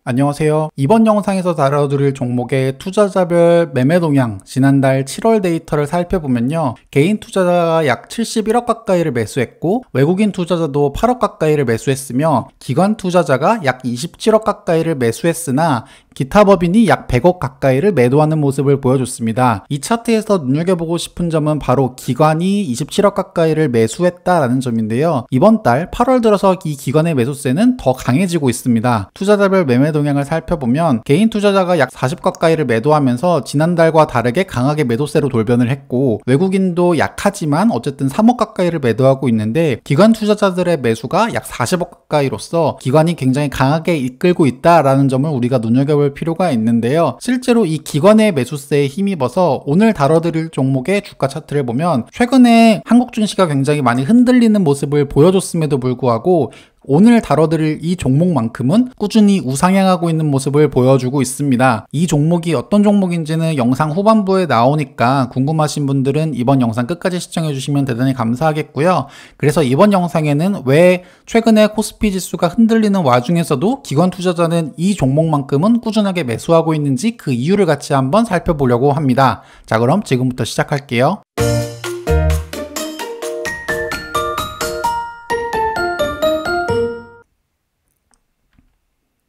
안녕하세요. 이번 영상에서 다뤄드릴 종목의 투자자별 매매 동향, 지난달 7월 데이터를 살펴보면요. 개인 투자자가 약 71억 가까이를 매수했고 외국인 투자자도 8억 가까이를 매수했으며 기관 투자자가 약 27억 가까이를 매수했으나 기타 법인이 약 100억 가까이를 매도하는 모습을 보여줬습니다. 이 차트에서 눈여겨보고 싶은 점은 바로 기관이 27억 가까이를 매수했다라는 점인데요. 이번 달 8월 들어서 이 기관의 매수세는 더 강해지고 있습니다. 투자자별 매매 동향을 살펴보면 개인 투자자가 약 40 가까이를 매도하면서 지난달과 다르게 강하게 매도세로 돌변을 했고 외국인도 약하지만 어쨌든 3억 가까이를 매도하고 있는데 기관 투자자들의 매수가 약 40억 가까이로서 기관이 굉장히 강하게 이끌고 있다라는 점을 우리가 눈여겨볼 필요가 있는데요. 실제로 이 기관의 매수세에 힘입어서 오늘 다뤄드릴 종목의 주가 차트를 보면 최근에 한국 증시가 굉장히 많이 흔들리는 모습을 보여줬음에도 불구하고 오늘 다뤄드릴 이 종목만큼은 꾸준히 우상향하고 있는 모습을 보여주고 있습니다. 이 종목이 어떤 종목인지는 영상 후반부에 나오니까 궁금하신 분들은 이번 영상 끝까지 시청해주시면 대단히 감사하겠고요. 그래서 이번 영상에는 왜 최근에 코스피 지수가 흔들리는 와중에서도 기관 투자자는 이 종목만큼은 꾸준하게 매수하고 있는지 그 이유를 같이 한번 살펴보려고 합니다. 자, 그럼 지금부터 시작할게요.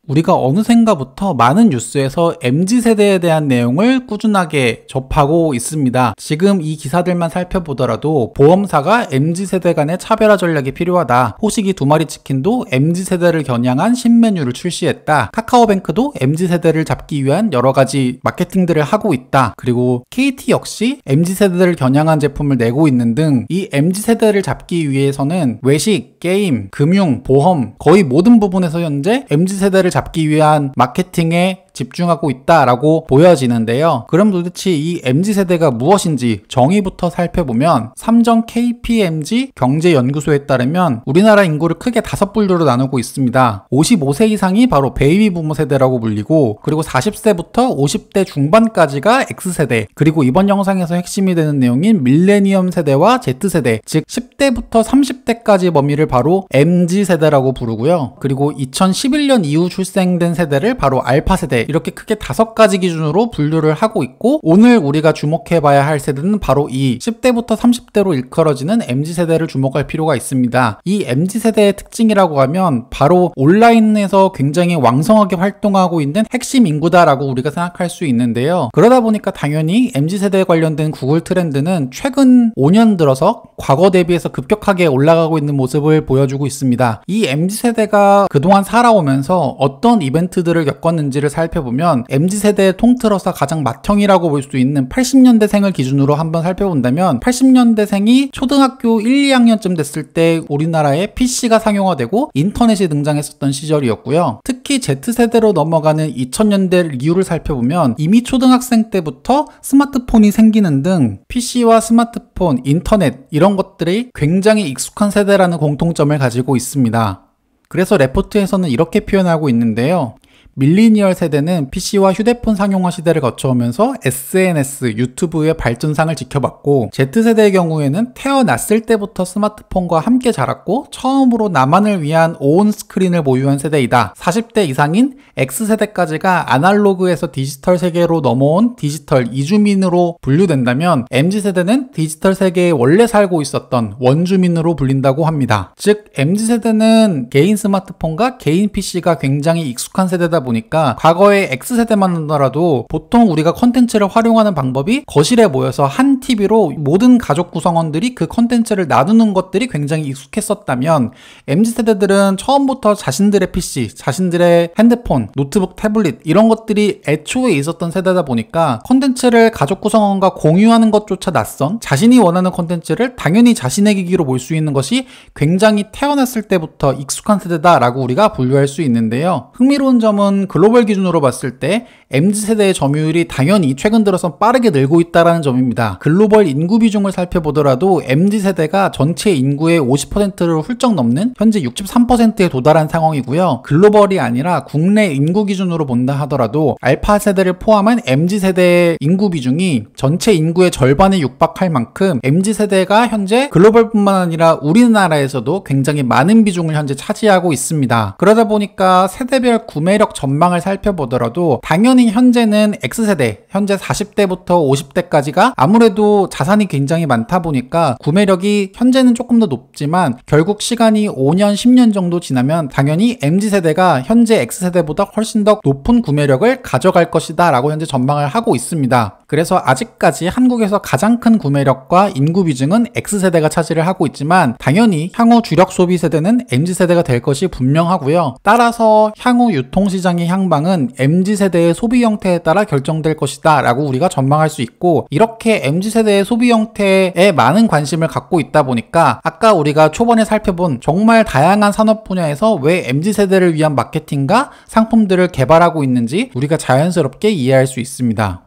우리가 어느샌가부터 많은 뉴스에서 MZ세대에 대한 내용을 꾸준하게 접하고 있습니다. 지금 이 기사들만 살펴보더라도 보험사가 MZ세대 간의 차별화 전략이 필요하다. 호식이 2마리 치킨도 MZ세대를 겨냥한 신메뉴를 출시했다. 카카오뱅크도 MZ세대를 잡기 위한 여러가지 마케팅들을 하고 있다. 그리고 KT 역시 MZ세대를 겨냥한 제품을 내고 있는 등 이 MZ세대를 잡기 위해서는 외식, 게임, 금융, 보험 거의 모든 부분에서 현재 MZ세대를 잡기 위한 마케팅에 집중하고 있다라고 보여지는데요. 그럼 도대체 이 MZ세대가 무엇인지 정의부터 살펴보면 삼정 KPMG 경제연구소에 따르면 우리나라 인구를 크게 5분류로 나누고 있습니다. 55세 이상이 바로 베이비 부모 세대라고 불리고 그리고 40세부터 50대 중반까지가 X세대 그리고 이번 영상에서 핵심이 되는 내용인 밀레니엄 세대와 Z세대 즉 10대부터 30대까지 범위를 바로 MZ세대라고 부르고요. 그리고 2011년 이후 출생된 세대를 바로 알파세대 이렇게 크게 5가지 기준으로 분류를 하고 있고 오늘 우리가 주목해봐야 할 세대는 바로 이 10대부터 30대로 일컬어지는 MZ세대를 주목할 필요가 있습니다. 이 MZ세대의 특징이라고 하면 바로 온라인에서 굉장히 왕성하게 활동하고 있는 핵심 인구다라고 우리가 생각할 수 있는데요. 그러다 보니까 당연히 MZ세대에 관련된 구글 트렌드는 최근 5년 들어서 과거 대비해서 급격하게 올라가고 있는 모습을 보여주고 있습니다. 이 MZ세대가 그동안 살아오면서 어떤 이벤트들을 겪었는지를 살펴보면 MZ세대의 통틀어서 가장 맏형이라고 볼 수 있는 80년대생을 기준으로 한번 살펴본다면 80년대생이 초등학교 1, 2학년쯤 됐을 때 우리나라에 PC가 상용화되고 인터넷이 등장했었던 시절이었고요. 특히 Z세대로 넘어가는 2000년대 이후를 살펴보면 이미 초등학생 때부터 스마트폰이 생기는 등 PC와 스마트폰, 인터넷 이런 것들이 굉장히 익숙한 세대라는 공통점을 가지고 있습니다. 그래서 레포트에서는 이렇게 표현하고 있는데요. 밀리니얼 세대는 PC와 휴대폰 상용화 시대를 거쳐오면서 SNS, 유튜브의 발전상을 지켜봤고 Z세대의 경우에는 태어났을 때부터 스마트폰과 함께 자랐고 처음으로 나만을 위한 오온 스크린을 보유한 세대이다. 40대 이상인 X세대까지가 아날로그에서 디지털 세계로 넘어온 디지털 이주민으로 분류된다면 MZ세대는 디지털 세계에 원래 살고 있었던 원주민으로 불린다고 합니다. 즉 MZ세대는 개인 스마트폰과 개인 PC가 굉장히 익숙한 세대다 보니까 과거의 X세대만 하더라도 보통 우리가 컨텐츠를 활용하는 방법이 거실에 모여서 한 TV로 모든 가족 구성원들이 그 컨텐츠를 나누는 것들이 굉장히 익숙했었다면 MZ세대들은 처음부터 자신들의 PC, 자신들의 핸드폰, 노트북, 태블릿 이런 것들이 애초에 있었던 세대다 보니까 컨텐츠를 가족 구성원과 공유하는 것조차 낯선 자신이 원하는 컨텐츠를 당연히 자신의 기기로 볼 수 있는 것이 굉장히 태어났을 때부터 익숙한 세대다라고 우리가 분류할 수 있는데요. 흥미로운 점은 글로벌 기준으로 봤을 때 MZ세대의 점유율이 당연히 최근 들어서 빠르게 늘고 있다는 점입니다. 글로벌 인구 비중을 살펴보더라도 MZ세대가 전체 인구의 50%를 훌쩍 넘는 현재 63%에 도달한 상황이고요. 글로벌이 아니라 국내 인구 기준으로 본다 하더라도 알파 세대를 포함한 MZ세대의 인구 비중이 전체 인구의 절반에 육박할 만큼 MZ세대가 현재 글로벌뿐만 아니라 우리나라에서도 굉장히 많은 비중을 현재 차지하고 있습니다. 그러다 보니까 세대별 구매력 점 전망을 살펴보더라도 당연히 현재는 X세대, 현재 40대부터 50대까지가 아무래도 자산이 굉장히 많다 보니까 구매력이 현재는 조금 더 높지만 결국 시간이 5년, 10년 정도 지나면 당연히 MZ세대가 현재 X세대보다 훨씬 더 높은 구매력을 가져갈 것이다 라고 현재 전망을 하고 있습니다. 그래서 아직까지 한국에서 가장 큰 구매력과 인구 비중은 X세대가 차지를 하고 있지만 당연히 향후 주력 소비 세대는 MZ세대가 될 것이 분명하고요. 따라서 향후 유통시장의 향방은 MZ세대의 소비 형태에 따라 결정될 것이다 라고 우리가 전망할 수 있고, 이렇게 MZ세대의 소비 형태에 많은 관심을 갖고 있다 보니까 아까 우리가 초반에 살펴본 정말 다양한 산업 분야에서 왜 MZ세대를 위한 마케팅과 상품들을 개발하고 있는지 우리가 자연스럽게 이해할 수 있습니다.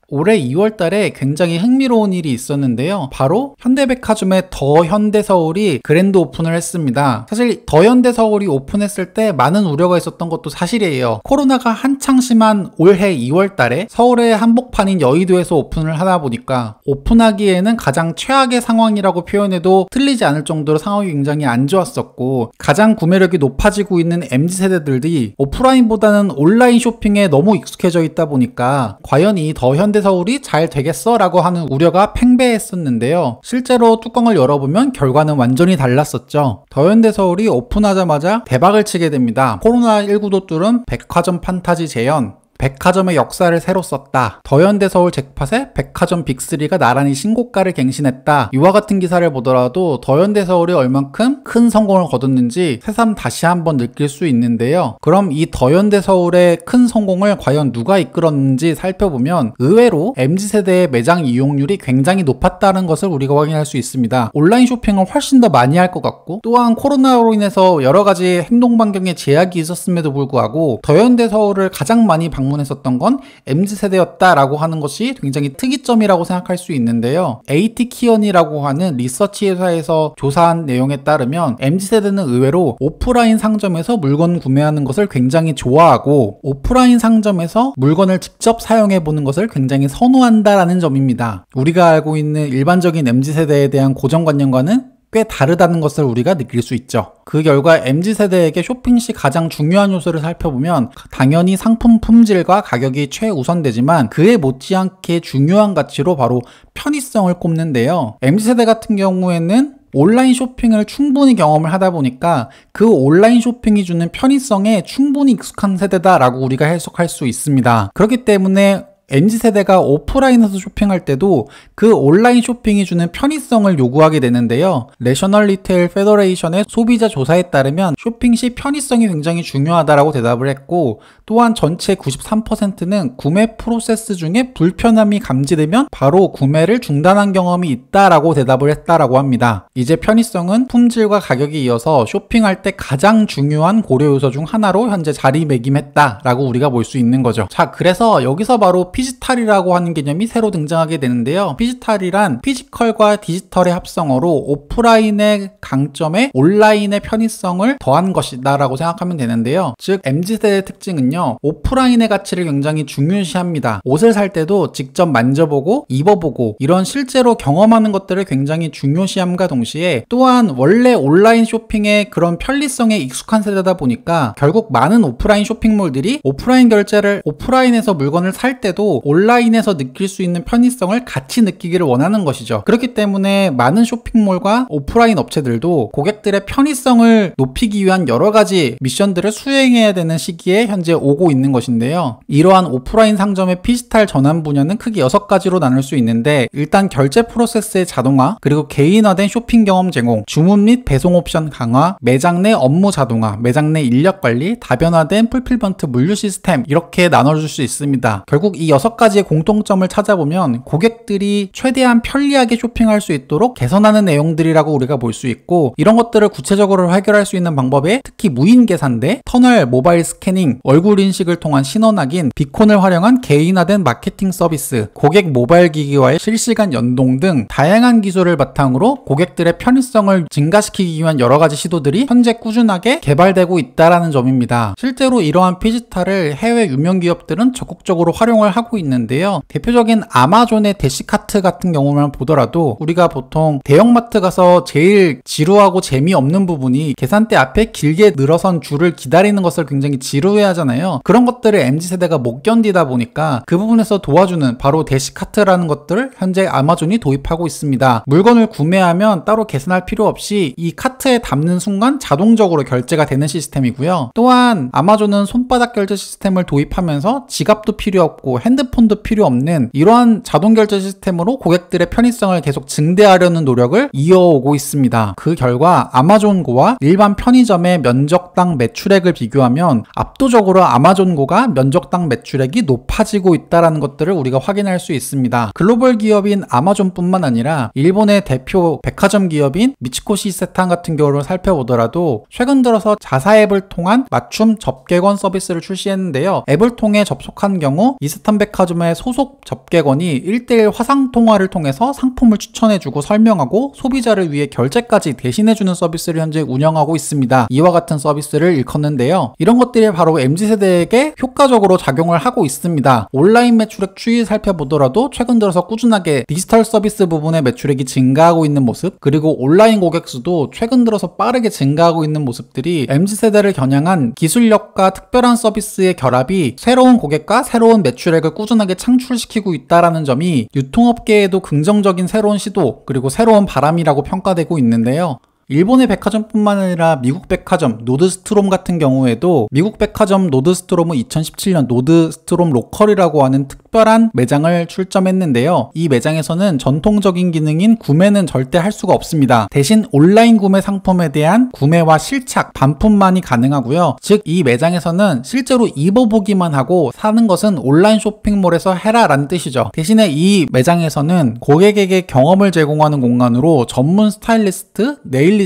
올해 2월 달에 굉장히 흥미로운 일이 있었는데요. 바로 현대백화점의 더 현대서울이 그랜드 오픈을 했습니다. 사실 더 현대서울이 오픈했을 때 많은 우려가 있었던 것도 사실이에요. 코로나가 한창 심한 올해 2월 달에 서울의 한복판인 여의도에서 오픈을 하다 보니까 오픈하기에는 가장 최악의 상황이라고 표현해도 틀리지 않을 정도로 상황이 굉장히 안 좋았었고, 가장 구매력이 높아지고 있는 MZ세대들이 오프라인보다는 온라인 쇼핑에 너무 익숙해져 있다 보니까 과연 이 더 현대서울이 잘 되겠어? 라고 하는 우려가 팽배했었는데요. 실제로 뚜껑을 열어보면 결과는 완전히 달랐었죠. 더 현대서울이 오픈하자마자 대박을 치게 됩니다. 코로나19도 뚫은 백화점 판타지 재현, 백화점의 역사를 새로 썼다. 더 현대서울 잭팟에 백화점 빅3가 나란히 신고가를 갱신했다. 이와 같은 기사를 보더라도 더 현대서울이 얼만큼 큰 성공을 거뒀는지 새삼 다시 한번 느낄 수 있는데요. 그럼 이 더 현대서울의 큰 성공을 과연 누가 이끌었는지 살펴보면 의외로 MZ세대의 매장 이용률이 굉장히 높았다는 것을 우리가 확인할 수 있습니다. 온라인 쇼핑을 훨씬 더 많이 할 것 같고, 또한 코로나로 인해서 여러 가지 행동 반경에 제약이 있었음에도 불구하고 더 현대서울을 가장 많이 방문했었던 건 MZ세대였다라고 하는 것이 굉장히 특이점이라고 생각할 수 있는데요. AT키언이라고 하는 리서치 회사에서 조사한 내용에 따르면 MZ세대는 의외로 오프라인 상점에서 물건 구매하는 것을 굉장히 좋아하고 오프라인 상점에서 물건을 직접 사용해보는 것을 굉장히 선호한다라는 점입니다. 우리가 알고 있는 일반적인 MZ세대에 대한 고정관념과는 꽤 다르다는 것을 우리가 느낄 수 있죠. 그 결과 MZ세대에게 쇼핑 시 가장 중요한 요소를 살펴보면 당연히 상품 품질과 가격이 최우선되지만 그에 못지않게 중요한 가치로 바로 편의성을 꼽는데요. MZ세대 같은 경우에는 온라인 쇼핑을 충분히 경험을 하다 보니까 그 온라인 쇼핑이 주는 편의성에 충분히 익숙한 세대다라고 우리가 해석할 수 있습니다. 그렇기 때문에 MZ세대가 오프라인에서 쇼핑할 때도 그 온라인 쇼핑이 주는 편의성을 요구하게 되는데요. 내셔널 리테일 페더레이션의 소비자 조사에 따르면 쇼핑 시 편의성이 굉장히 중요하다라고 대답을 했고, 또한 전체 93%는 구매 프로세스 중에 불편함이 감지되면 바로 구매를 중단한 경험이 있다라고 대답을 했다라고 합니다. 이제 편의성은 품질과 가격에 이어서 쇼핑할 때 가장 중요한 고려 요소 중 하나로 현재 자리매김했다라고 우리가 볼 수 있는 거죠. 자, 그래서 여기서 바로 피지털이라고 하는 개념이 새로 등장하게 되는데요. 피지털이란 피지컬과 디지털의 합성어로 오프라인의 강점에 온라인의 편의성을 더한 것이다 라고 생각하면 되는데요. 즉 MZ세대의 특징은요, 오프라인의 가치를 굉장히 중요시합니다. 옷을 살 때도 직접 만져보고 입어보고 이런 실제로 경험하는 것들을 굉장히 중요시함과 동시에, 또한 원래 온라인 쇼핑의 그런 편리성에 익숙한 세대다 보니까 결국 많은 오프라인 쇼핑몰들이 오프라인 결제를 오프라인에서 물건을 살 때도 온라인에서 느낄 수 있는 편의성을 같이 느끼기를 원하는 것이죠. 그렇기 때문에 많은 쇼핑몰과 오프라인 업체들도 고객들의 편의성을 높이기 위한 여러 가지 미션들을 수행해야 되는 시기에 현재 오고 있는 것인데요. 이러한 오프라인 상점의 피지털 전환 분야는 크게 6가지로 나눌 수 있는데, 일단 결제 프로세스의 자동화, 그리고 개인화된 쇼핑 경험 제공, 주문 및 배송 옵션 강화, 매장 내 업무 자동화, 매장 내 인력 관리, 다변화된 풀필먼트 물류 시스템, 이렇게 나눠줄 수 있습니다. 결국 이 6가지의 공통점을 찾아보면 고객들이 최대한 편리하게 쇼핑할 수 있도록 개선하는 내용들이라고 우리가 볼 수 있고, 이런 것들을 구체적으로 해결할 수 있는 방법에 특히 무인 계산대, 터널, 모바일 스캐닝, 얼굴 인식을 통한 신원 확인, 비콘을 활용한 개인화된 마케팅 서비스, 고객 모바일 기기와의 실시간 연동 등 다양한 기술을 바탕으로 고객들의 편의성을 증가시키기 위한 여러 가지 시도들이 현재 꾸준하게 개발되고 있다는 점입니다. 실제로 이러한 피지털을 해외 유명 기업들은 적극적으로 활용을 하고 하고 있는데요. 대표적인 아마존의 대시카트 같은 경우만 보더라도 우리가 보통 대형마트 가서 제일 지루하고 재미없는 부분이 계산대 앞에 길게 늘어선 줄을 기다리는 것을 굉장히 지루해 하잖아요. 그런 것들을 MZ세대가 못 견디다 보니까 그 부분에서 도와주는 바로 대시카트라는 것들을 현재 아마존이 도입하고 있습니다. 물건을 구매하면 따로 계산할 필요 없이 이 카트에 담는 순간 자동적으로 결제가 되는 시스템이고요. 또한 아마존은 손바닥 결제 시스템을 도입하면서 지갑도 필요 없고 핸드폰도 필요 없는 이러한 자동 결제 시스템으로 고객들의 편의성을 계속 증대하려는 노력을 이어오고 있습니다. 그 결과 아마존고와 일반 편의점의 면적당 매출액을 비교하면 압도적으로 아마존고가 면적당 매출액이 높아지고 있다는 것들을 우리가 확인할 수 있습니다. 글로벌 기업인 아마존뿐만 아니라 일본의 대표 백화점 기업인 미츠코시 이세탄 같은 경우를 살펴보더라도 최근 들어서 자사 앱을 통한 맞춤 접객원 서비스를 출시했는데요. 앱을 통해 접속한 경우 이세탄 백화점의 소속 접객원이 1:1 화상 통화를 통해서 상품을 추천해주고 설명하고 소비자를 위해 결제까지 대신해주는 서비스를 현재 운영하고 있습니다. 이와 같은 서비스를 일컫는데요. 이런 것들이 바로 MZ세대에게 효과적으로 작용을 하고 있습니다. 온라인 매출액 추이 살펴보더라도 최근 들어서 꾸준하게 디지털 서비스 부분의 매출액이 증가하고 있는 모습, 그리고 온라인 고객 수도 최근 들어서 빠르게 증가하고 있는 모습들이 MZ세대를 겨냥한 기술력과 특별한 서비스의 결합이 새로운 고객과 새로운 매출액을 꾸준하게 창출시키고 있다는 점이 유통업계에도 긍정적인 새로운 시도 그리고 새로운 바람이라고 평가되고 있는데요. 일본의 백화점뿐만 아니라 미국 백화점 노드스트롬 같은 경우에도 미국 백화점 노드스트롬은 2017년 노드스트롬 로컬이라고 하는 특별한 매장을 출점했는데요. 이 매장에서는 전통적인 기능인 구매는 절대 할 수가 없습니다. 대신 온라인 구매 상품에 대한 구매와 실착, 반품만이 가능하고요. 즉 이 매장에서는 실제로 입어보기만 하고 사는 것은 온라인 쇼핑몰에서 해라 라는 뜻이죠. 대신에 이 매장에서는 고객에게 경험을 제공하는 공간으로 전문 스타일리스트, 네일리스트,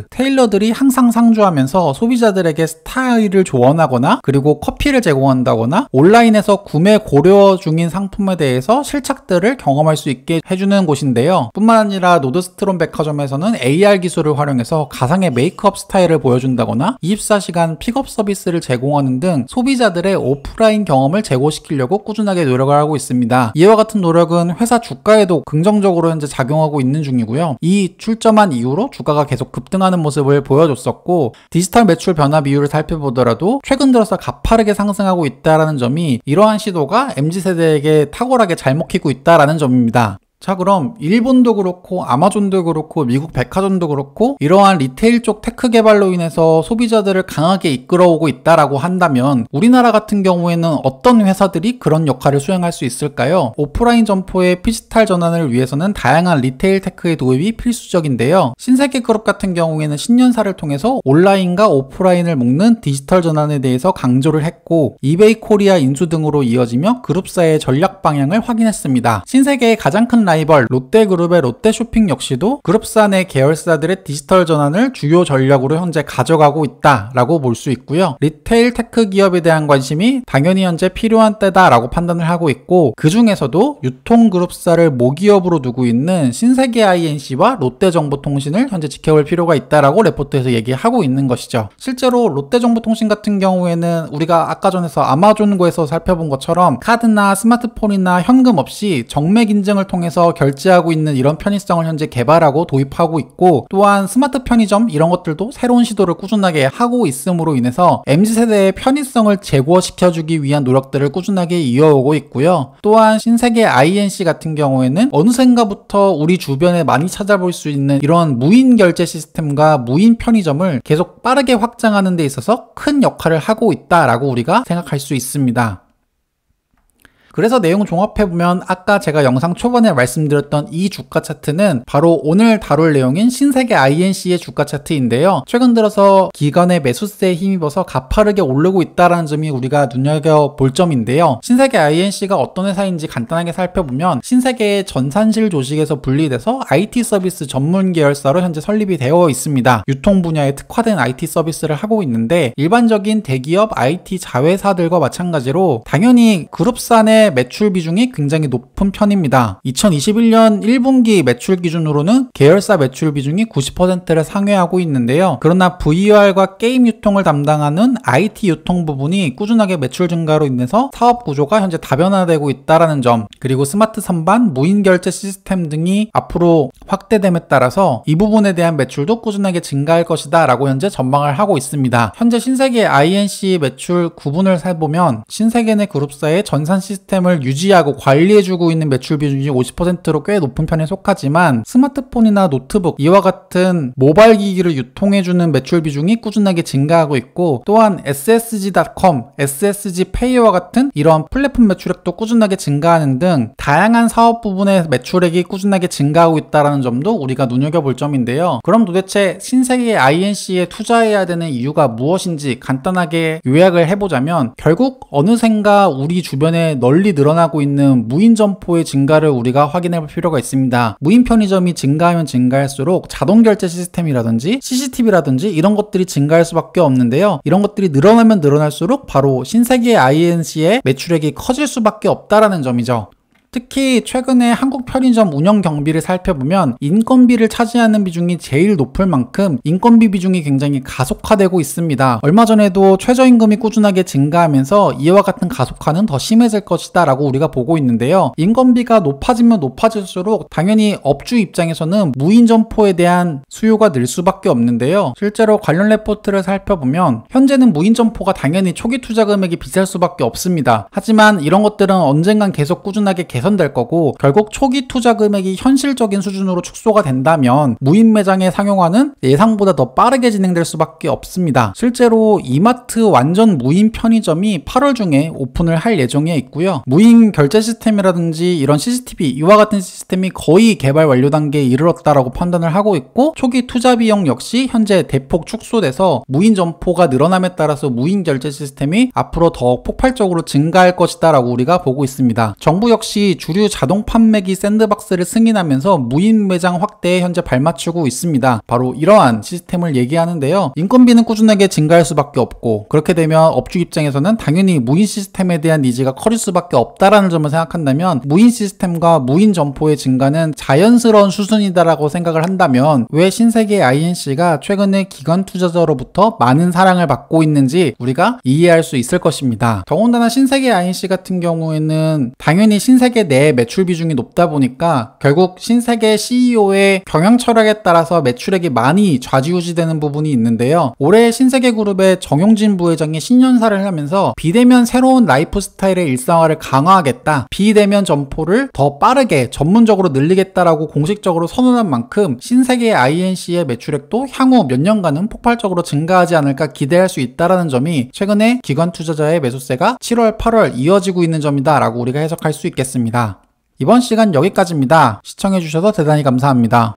테일러들이 항상 상주하면서 소비자들에게 스타일을 조언하거나 그리고 커피를 제공한다거나 온라인에서 구매 고려 중인 상품에 대해서 실착들을 경험할 수 있게 해주는 곳인데요. 뿐만 아니라 노드스트롬 백화점에서는 AR 기술을 활용해서 가상의 메이크업 스타일을 보여준다거나 24시간 픽업 서비스를 제공하는 등 소비자들의 오프라인 경험을 제고시키려고 꾸준하게 노력을 하고 있습니다. 이와 같은 노력은 회사 주가에도 긍정적으로 현재 작용하고 있는 중이고요. 이 출점한 이후로 주가가 계속 급등하는 모습을 보여줬었고, 디지털 매출 변화 비율을 살펴보더라도 최근 들어서 가파르게 상승하고 있다는 점이 이러한 시도가 MZ세대에게 탁월하게 잘 먹히고 있다는 점입니다. 자, 그럼 일본도 그렇고 아마존도 그렇고 미국 백화점도 그렇고 이러한 리테일 쪽 테크 개발로 인해서 소비자들을 강하게 이끌어오고 있다라고 한다면 우리나라 같은 경우에는 어떤 회사들이 그런 역할을 수행할 수 있을까요? 오프라인 점포의 피지털 전환을 위해서는 다양한 리테일 테크의 도입이 필수적인데요. 신세계그룹 같은 경우에는 신년사를 통해서 온라인과 오프라인을 묶는 디지털 전환에 대해서 강조를 했고, 이베이 코리아 인수 등으로 이어지며 그룹사의 전략 방향을 확인했습니다. 신세계의 가장 큰 라이벌 롯데그룹의 롯데쇼핑 역시도 그룹사 내 계열사들의 디지털 전환을 주요 전략으로 현재 가져가고 있다라고 볼 수 있고요. 리테일 테크 기업에 대한 관심이 당연히 현재 필요한 때다라고 판단을 하고 있고, 그 중에서도 유통그룹사를 모기업으로 두고 있는 신세계 INC와 롯데정보통신을 현재 지켜볼 필요가 있다라고 레포트에서 얘기하고 있는 것이죠. 실제로 롯데정보통신 같은 경우에는 우리가 아까 전에서 아마존고에서 살펴본 것처럼 카드나 스마트폰이나 현금 없이 정맥 인증을 통해서 결제하고 있는 이런 편의성을 현재 개발하고 도입하고 있고, 또한 스마트 편의점 이런 것들도 새로운 시도를 꾸준하게 하고 있음으로 인해서 MZ세대의 편의성을 제고시켜주기 위한 노력들을 꾸준하게 이어오고 있고요. 또한 신세계 INC 같은 경우에는 어느샌가부터 우리 주변에 많이 찾아볼 수 있는 이런 무인 결제 시스템과 무인 편의점을 계속 빠르게 확장하는 데 있어서 큰 역할을 하고 있다라고 우리가 생각할 수 있습니다. 그래서 내용 종합해보면 아까 제가 영상 초반에 말씀드렸던 이 주가 차트는 바로 오늘 다룰 내용인 신세계 INC의 주가 차트인데요. 최근 들어서 기관의 매수세에 힘입어서 가파르게 오르고 있다는 점이 우리가 눈여겨볼 점인데요. 신세계 INC가 어떤 회사인지 간단하게 살펴보면 신세계의 전산실 조직에서 분리돼서 IT 서비스 전문 계열사로 현재 설립이 되어 있습니다. 유통 분야에 특화된 IT 서비스를 하고 있는데 일반적인 대기업 IT 자회사들과 마찬가지로 당연히 그룹사 내 기존의 매출 비중이 굉장히 높은 편입니다. 2021년 1분기 매출 기준으로는 계열사 매출 비중이 90%를 상회하고 있는데요. 그러나 VR과 게임 유통을 담당하는 IT 유통 부분이 꾸준하게 매출 증가로 인해서 사업 구조가 현재 다변화되고 있다는 점, 그리고 스마트 선반, 무인 결제 시스템 등이 앞으로 확대됨에 따라서 이 부분에 대한 매출도 꾸준하게 증가할 것이다 라고 현재 전망을 하고 있습니다. 현재 신세계 INC 매출 구분을 살보면 신세계내 그룹사의 전산 시스템을 유지하고 관리해주고 있는 매출 비중이 50%로 꽤 높은 편에 속하지만 스마트폰이나 노트북, 이와 같은 모바일 기기를 유통해주는 매출 비중이 꾸준하게 증가하고 있고, 또한 SSG.com, SSG페이와 같은 이러한 플랫폼 매출액도 꾸준하게 증가하는 등 다양한 사업 부분의 매출액이 꾸준하게 증가하고 있다는 점도 우리가 눈여겨볼 점인데요. 그럼 도대체 신세계 INC에 투자해야 되는 이유가 무엇인지 간단하게 요약을 해보자면, 결국 어느샌가 우리 주변에 널리 늘어나고 있는 무인 점포의 증가를 우리가 확인해 볼 필요가 있습니다. 무인 편의점이 증가하면 증가할수록 자동 결제 시스템이라든지 CCTV라든지 이런 것들이 증가할 수밖에 없는데요. 이런 것들이 늘어나면 늘어날수록 바로 신세계 INC의 매출액이 커질 수밖에 없다라는 점이죠. 특히 최근에 한국 편의점 운영 경비를 살펴보면 인건비를 차지하는 비중이 제일 높을 만큼 인건비 비중이 굉장히 가속화되고 있습니다. 얼마 전에도 최저임금이 꾸준하게 증가하면서 이와 같은 가속화는 더 심해질 것이다 라고 우리가 보고 있는데요. 인건비가 높아지면 높아질수록 당연히 업주 입장에서는 무인 점포에 대한 수요가 늘 수밖에 없는데요. 실제로 관련 레포트를 살펴보면 현재는 무인 점포가 당연히 초기 투자 금액이 비쌀 수밖에 없습니다. 하지만 이런 것들은 언젠간 계속 꾸준하게 개선될 거고, 결국 초기 투자 금액이 현실적인 수준으로 축소가 된다면 무인 매장의 상용화는 예상보다 더 빠르게 진행될 수밖에 없습니다. 실제로 이마트 완전 무인 편의점이 8월 중에 오픈을 할 예정에 있고요. 무인 결제 시스템이라든지 이런 CCTV, 이와 같은 시스템이 거의 개발 완료 단계에 이르렀다라고 판단을 하고 있고, 초기 투자 비용 역시 현재 대폭 축소돼서 무인 점포가 늘어남에 따라서 무인 결제 시스템이 앞으로 더 폭발적으로 증가할 것이다 라고 우리가 보고 있습니다. 정부 역시 주류 자동 판매기 샌드박스를 승인하면서 무인 매장 확대에 현재 발맞추고 있습니다. 바로 이러한 시스템을 얘기하는데요. 인건비는 꾸준하게 증가할 수밖에 없고, 그렇게 되면 업주 입장에서는 당연히 무인 시스템에 대한 니즈가 커질 수밖에 없다라는 점을 생각한다면, 무인 시스템과 무인 점포의 증가는 자연스러운 수순이다라고 생각을 한다면 왜 신세계 INC가 최근에 기관 투자자로부터 많은 사랑을 받고 있는지 우리가 이해할 수 있을 것입니다. 더군다나 신세계 INC 같은 경우에는 당연히 신세계 내 매출 비중이 높다 보니까 결국 신세계 CEO의 경영 철학에 따라서 매출액이 많이 좌지우지되는 부분이 있는데요. 올해 신세계그룹의 정용진 부회장이 신년사를 하면서 비대면 새로운 라이프 스타일의 일상화를 강화하겠다, 비대면 점포를 더 빠르게 전문적으로 늘리겠다라고 공식적으로 선언한 만큼 신세계 INC의 매출액도 향후 몇 년간은 폭발적으로 증가하지 않을까 기대할 수 있다는 점이 최근에 기관 투자자의 매수세가 7월, 8월 이어지고 있는 점이다 라고 우리가 해석할 수 있겠습니다. 이번 시간 여기까지입니다. 시청해주셔서 대단히 감사합니다.